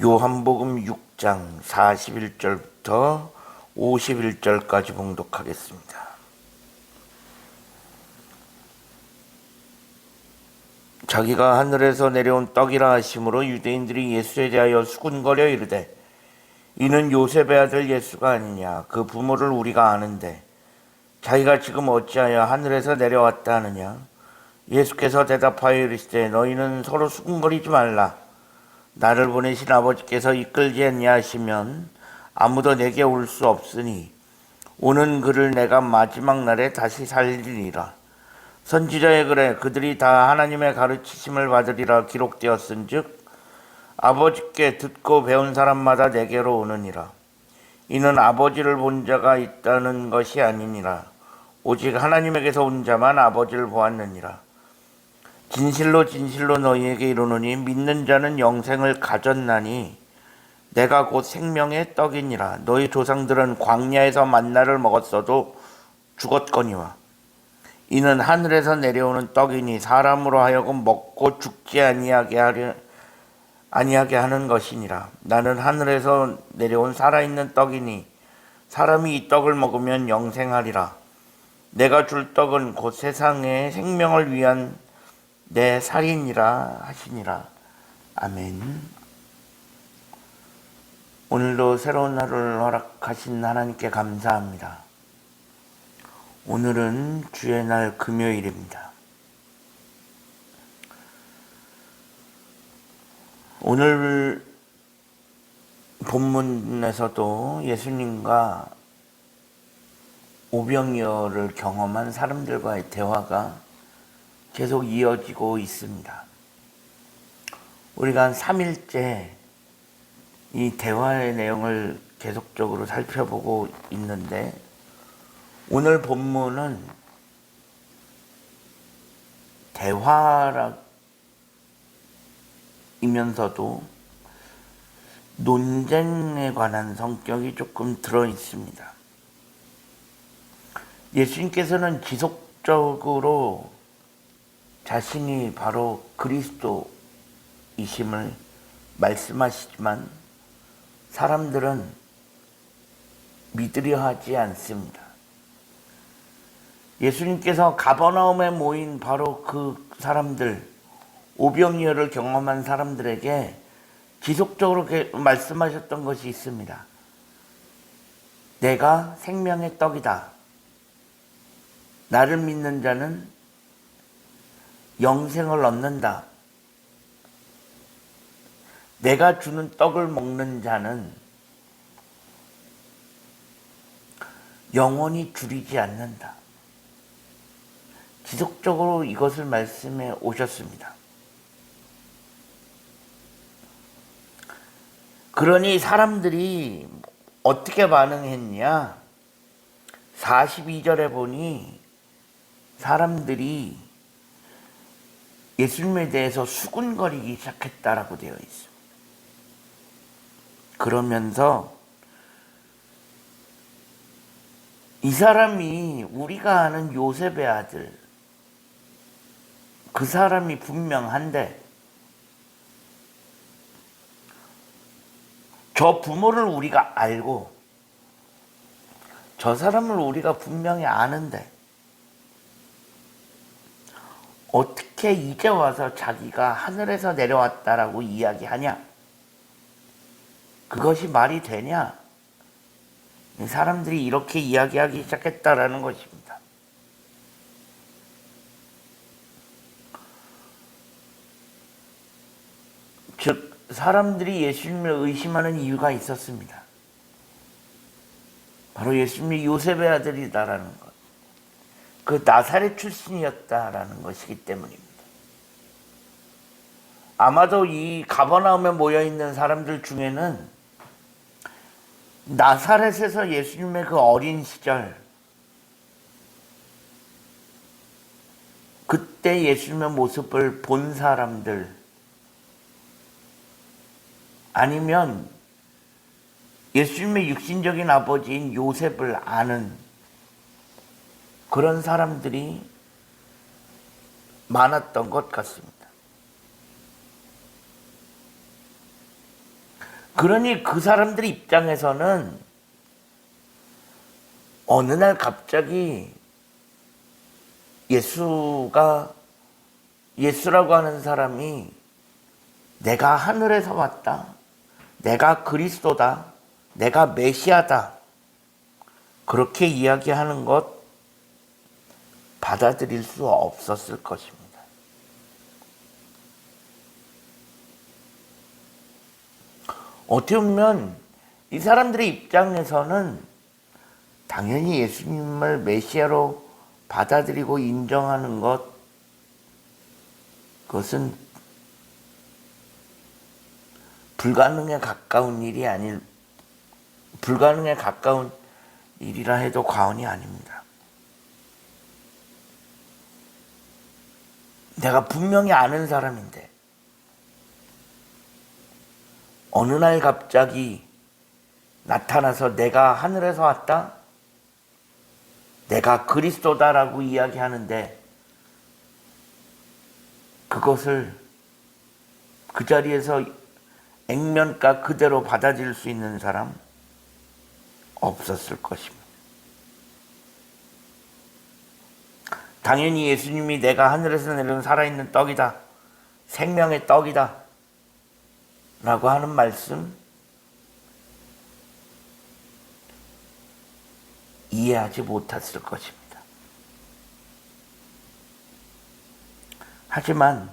요한복음 6장 41절부터 51절까지 봉독하겠습니다. 자기가 하늘에서 내려온 떡이라 하심으로 유대인들이 예수에 대하여 수군거려 이르되 이는 요셉의 아들 예수가 아니냐. 그 부모를 우리가 아는데 자기가 지금 어찌하여 하늘에서 내려왔다 하느냐. 예수께서 대답하여 이르시되 너희는 서로 수군거리지 말라. 나를 보내신 아버지께서 이끌지 아니하시면 아무도 내게 올 수 없으니 오는 그를 내가 마지막 날에 다시 살리리라. 선지자의 글에 그들이 다 하나님의 가르치심을 받으리라 기록되었은즉 아버지께 듣고 배운 사람마다 내게로 오느니라. 이는 아버지를 본 자가 있다는 것이 아니니라. 오직 하나님에게서 온 자만 아버지를 보았느니라. 진실로 진실로 너희에게 이르노니 믿는 자는 영생을 가졌나니 내가 곧 생명의 떡이니라. 너희 조상들은 광야에서 만나를 먹었어도 죽었거니와 이는 하늘에서 내려오는 떡이니 사람으로 하여금 먹고 죽지 아니하게 하는 것이니라. 나는 하늘에서 내려온 살아있는 떡이니 사람이 이 떡을 먹으면 영생하리라. 내가 줄 떡은 곧 세상의 생명을 위한 내 살이니라 하시니라. 아멘. 오늘도 새로운 하루를 허락하신 하나님께 감사합니다. 오늘은 주의 날 금요일입니다. 오늘 본문에서도 예수님과 오병이어를 경험한 사람들과의 대화가 계속 이어지고 있습니다. 우리가 한 3일째 이 대화의 내용을 계속적으로 살펴보고 있는데 오늘 본문은 대화이면서도 논쟁에 관한 성격이 조금 들어 있습니다. 예수님께서는 지속적으로 자신이 바로 그리스도이심을 말씀하시지만 사람들은 믿으려 하지 않습니다. 예수님께서 가버나움에 모인 바로 그 사람들, 오병이어를 경험한 사람들에게 지속적으로 말씀하셨던 것이 있습니다. 내가 생명의 떡이다. 나를 믿는 자는 영생을 얻는다. 내가 주는 떡을 먹는 자는 영원히 줄이지 않는다. 지속적으로 이것을 말씀해 오셨습니다. 그러니 사람들이 어떻게 반응했냐? 42절에 보니 사람들이 예수님에 대해서 수군거리기 시작했다라고 되어 있습니다. 그러면서 이 사람이 우리가 아는 요셉의 아들, 그 사람이 분명한데 저 부모를 우리가 알고 저 사람을 우리가 분명히 아는데 어떻게 이제 와서 자기가 하늘에서 내려왔다라고 이야기하냐? 그것이 말이 되냐? 사람들이 이렇게 이야기하기 시작했다라는 것입니다. 즉 사람들이 예수님을 의심하는 이유가 있었습니다. 바로 예수님이 요셉의 아들이다라는 것. 그 나사렛 출신이었다라는 것이기 때문입니다. 아마도 이 가버나움에 모여있는 사람들 중에는 나사렛에서 예수님의 그 어린 시절, 그때 예수님의 모습을 본 사람들, 아니면 예수님의 육신적인 아버지인 요셉을 아는 그런 사람들이 많았던 것 같습니다. 그러니 그 사람들 입장에서는 어느 날 갑자기 예수라고 하는 사람이 내가 하늘에서 왔다, 내가 그리스도다, 내가 메시아다, 그렇게 이야기하는 것 받아들일 수 없었을 것입니다. 어떻게 보면 이 사람들의 입장에서는 당연히 예수님을 메시아로 받아들이고 인정하는 그것은 불가능에 가까운 일이라 해도 과언이 아닙니다. 내가 분명히 아는 사람인데 어느 날 갑자기 나타나서 내가 하늘에서 왔다, 내가 그리스도다라고 이야기하는데 그것을 그 자리에서 액면가 그대로 받아들일 수 있는 사람 없었을 것입니다. 당연히 예수님이 내가 하늘에서 내려온 살아있는 떡이다, 생명의 떡이다 라고 하는 말씀 이해하지 못했을 것입니다. 하지만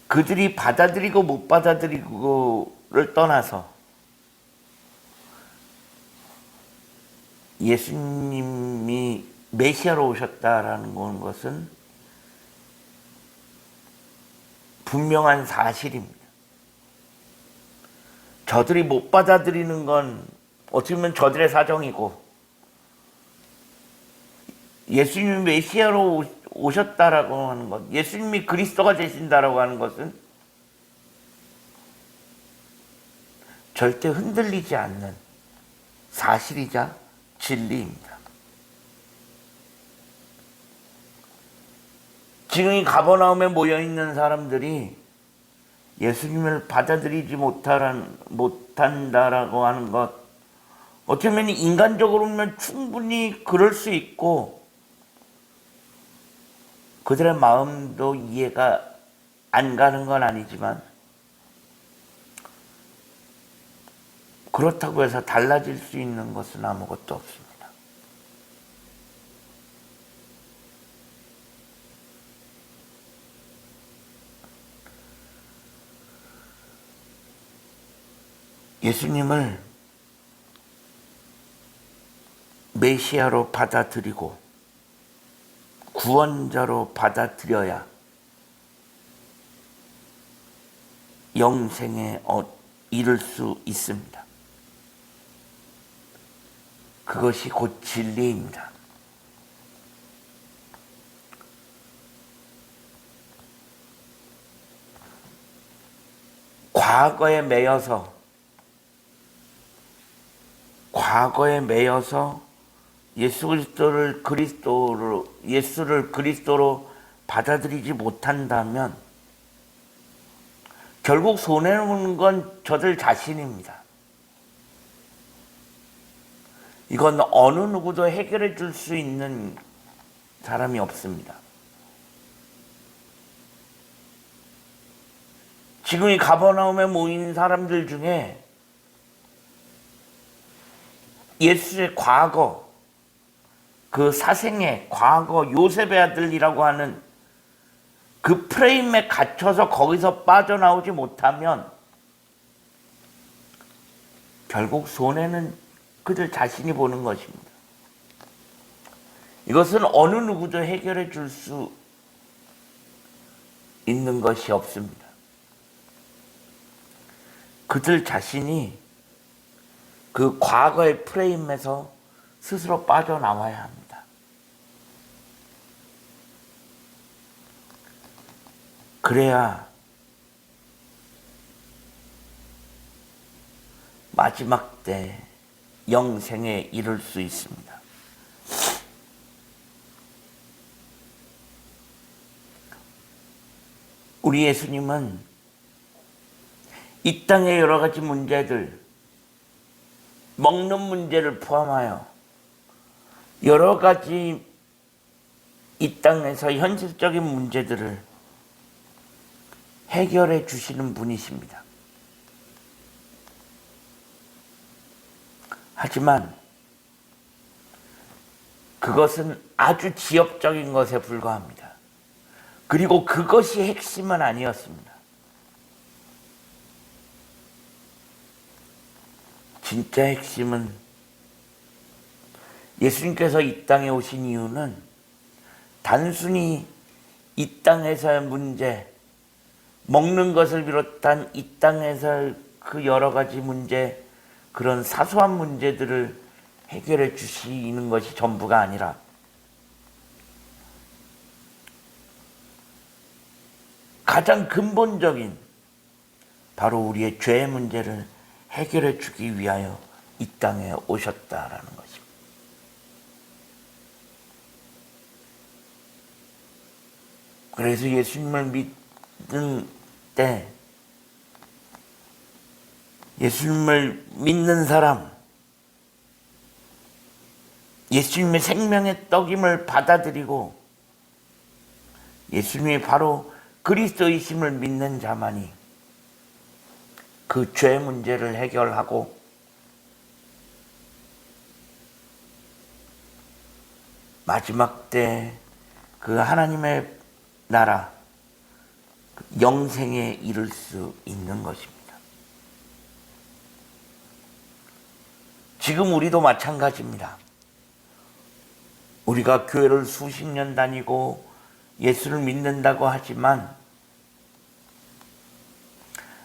그들이 받아들이고 못 받아들이고를 떠나서 예수님이 메시아로 오셨다라는 것은 분명한 사실입니다. 저들이 못 받아들이는 건 어떻게 보면 저들의 사정이고, 예수님이 메시아로 오셨다라고 하는 것, 예수님이 그리스도가 되신다라고 하는 것은 절대 흔들리지 않는 사실이자 진리입니다. 지금 이 가버나움에 모여있는 사람들이 예수님을 받아들이지 못한다라고 하는 것, 어떻게 보면 인간적으로 보면 충분히 그럴 수 있고 그들의 마음도 이해가 안 가는 건 아니지만, 그렇다고 해서 달라질 수 있는 것은 아무것도 없습니다. 예수님을 메시아로 받아들이고 구원자로 받아들여야 영생에 이를 수 있습니다. 그것이 곧 진리입니다. 과거에 매여서 예수를 그리스도로 받아들이지 못한다면 결국 손해보는 건 저들 자신입니다. 이건 어느 누구도 해결해 줄 수 있는 사람이 없습니다. 지금 이 가버나움에 모인 사람들 중에 예수의 과거, 그 사생의 과거, 요셉의 아들이라고 하는 그 프레임에 갇혀서 거기서 빠져나오지 못하면 결국 손해는 그들 자신이 보는 것입니다. 이것은 어느 누구도 해결해 줄 수 있는 것이 없습니다. 그들 자신이 그 과거의 프레임에서 스스로 빠져나와야 합니다. 그래야 마지막 때 영생에 이를 수 있습니다. 우리 예수님은 이 땅의 여러 가지 문제들, 먹는 문제를 포함하여 여러 가지 이 땅에서 현실적인 문제들을 해결해 주시는 분이십니다. 하지만 그것은 아주 지엽적인 것에 불과합니다. 그리고 그것이 핵심은 아니었습니다. 진짜 핵심은 예수님께서 이 땅에 오신 이유는 단순히 이 땅에서의 문제, 먹는 것을 비롯한 이 땅에서 그 여러 가지 문제, 그런 사소한 문제들을 해결해 주시는 것이 전부가 아니라 가장 근본적인 바로 우리의 죄의 문제를 해결해 주기 위하여 이 땅에 오셨다라는 것입니다. 그래서 예수님을 믿는 때 예수님을 믿는 사람, 예수님의 생명의 떡임을 받아들이고 예수님이 바로 그리스도이심을 믿는 자만이 그 죄 문제를 해결하고 마지막 때 그 하나님의 나라, 영생에 이를 수 있는 것입니다. 지금 우리도 마찬가지입니다. 우리가 교회를 수십 년 다니고 예수를 믿는다고 하지만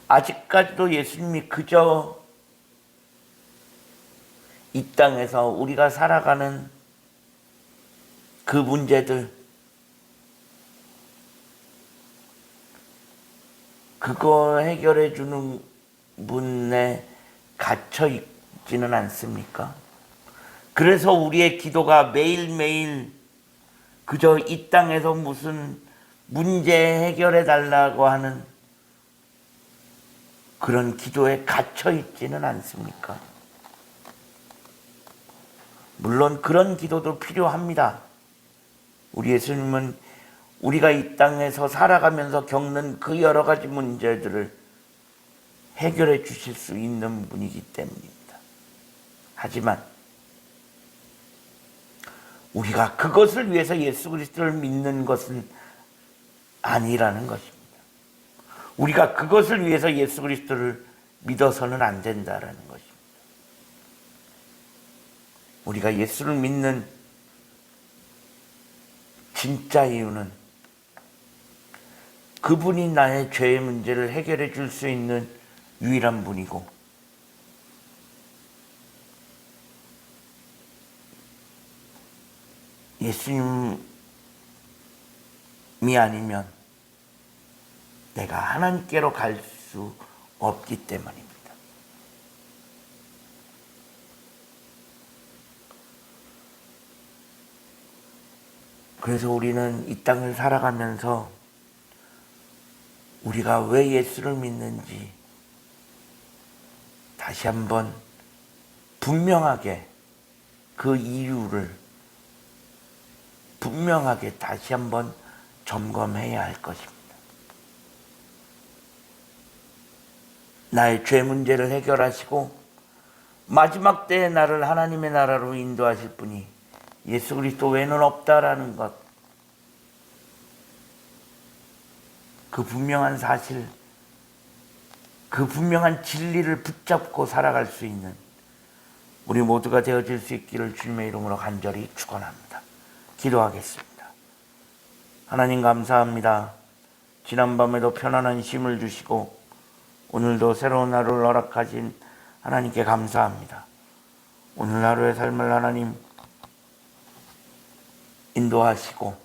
아직까지도 예수님이 그저 이 땅에서 우리가 살아가는 그 문제들, 그거 해결해 주는 분에 갇혀 있지는 않습니까? 그래서 우리의 기도가 매일매일 그저 이 땅에서 무슨 문제 해결해 달라고 하는 그런 기도에 갇혀 있지는 않습니까? 물론 그런 기도도 필요합니다. 우리 예수님은 우리가 이 땅에서 살아가면서 겪는 그 여러 가지 문제들을 해결해 주실 수 있는 분이기 때문입니다. 하지만 우리가 그것을 위해서 예수 그리스도를 믿는 것은 아니라는 것입니다. 우리가 그것을 위해서 예수 그리스도를 믿어서는 안 된다라는 것입니다. 우리가 예수를 믿는 진짜 이유는 그분이 나의 죄의 문제를 해결해 줄 수 있는 유일한 분이고 예수님이 아니면 내가 하나님께로 갈 수 없기 때문입니다. 그래서 우리는 이 땅을 살아가면서 우리가 왜 예수를 믿는지 다시 한번 분명하게 그 이유를 분명하게 다시 한번 점검해야 할 것입니다. 나의 죄 문제를 해결하시고 마지막 때에 나를 하나님의 나라로 인도하실 분이 예수 그리스도 외에는 없다라는 것, 그 분명한 사실, 그 분명한 진리를 붙잡고 살아갈 수 있는 우리 모두가 되어질 수 있기를 주님의 이름으로 간절히 축원합니다. 기도하겠습니다. 하나님 감사합니다. 지난밤에도 편안한 쉼을 주시고 오늘도 새로운 하루를 허락하신 하나님께 감사합니다. 오늘 하루의 삶을 하나님 인도하시고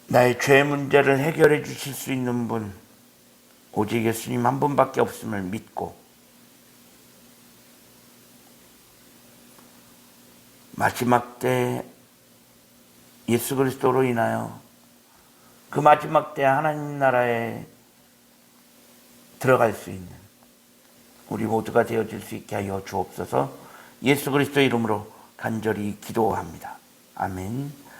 나의 죄 문제를 해결해 주실 수 있는 분 오직 예수님 한 분밖에 없음을 믿고 마지막 때 예수 그리스도로 인하여 그 마지막 때 하나님 나라에 들어갈 수 있는 우리 모두가 되어질 수 있게 하여 주옵소서. 예수 그리스도의 이름으로 간절히 기도합니다. 아멘.